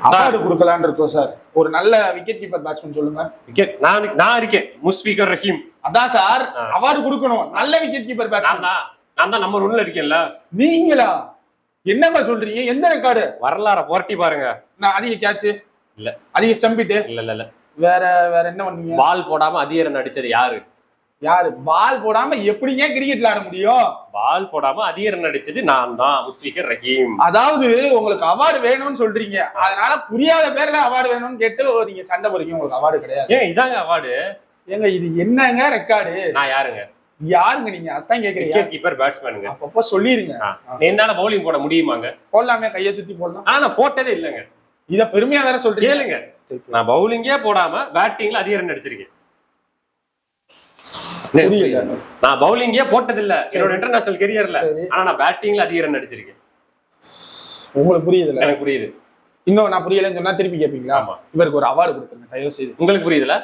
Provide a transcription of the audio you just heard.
Award கொடுக்கலான்னு இருக்கோம் sir. ஒரு நல்ல விக்கெட் கீப்பர் பேட்ஸ்மேன் சொல்லுங்க. விக்கெட் நான் இருக்கேன், முஸ்ஃபிகர் ரஹீம். அதான் சார் அவார்டு கொடுக்கணும், நல்ல விக்கெட் கீப்பர் பேட்ஸ்மேன். நான் தான் நம்பர் 1ல இருக்கேன்ல. நீங்களா? என்னமா சொல்றீங்க? எந்த ரெக்கார்டு? வரலாற புரட்டி பாருங்க. நான் அதிக கேட்ச் இல்ல, அதிக ஸ்டம்பிட் இல்ல. வேற என்ன பண்ணீங்க? பால் போடாம அதிக ரன் அடிச்சது யாரு? பால் போடாம எப்படிங்க கிரிக்கெட்ல ஆட முடியும்? பால் போடாம அதிக ரன் அடிச்சது நான் தான், முஸ்ஃபிகர் ரஹீம். அதாவது உங்களுக்கு அவார்டு வேணும்னு சொல்றீங்க, அதனால புரியாத பேர்ல அவார்டு வேணும்னு கேட்டு நீங்க சண்டை போறீங்க. உங்களுக்கு அவார்டு கிடையாது. ஏன் இதாங்க அவார்டு? ஏங்க இது என்னங்க ரெக்கார்டு? நான் யாருங்க நீங்க? அதான் கேக்குறீங்க. விக்கெட் கீப்பர் பேட்ஸ்மேனுங்க. அப்பப்ப சொல்லிருங்க. என்னால பவுலிங் போட முடியுமாங்க? போடலாமே, கையை சுத்தி போடலாம். ஆனா நான் போட்டதே இல்லைங்க. இத பெருமையா வேற சொல்றீங்க. கேளுங்க, நான் பவுலிங்கே போடாம பேட்டிங்ல அதிக ரன் அடிச்சிருக்கேன். நான் பவுலிங்கே போட்டதில்ல என்னோட இன்டர்நேஷனல் கெரியர்ல. ஆனா நான் பேட்டிங்ல அதிக ரன் அடிச்சிருக்கேன். உங்களுக்கு புரியுதுல? எனக்கு புரியுது. இன்னும் நான் புரியலன்னு சொன்னா திருப்பி கேட்பீங்களா? இவருக்கு ஒரு அவார்டு கொடுத்துருங்க தயவு செய்து. உங்களுக்கு புரியுதுல?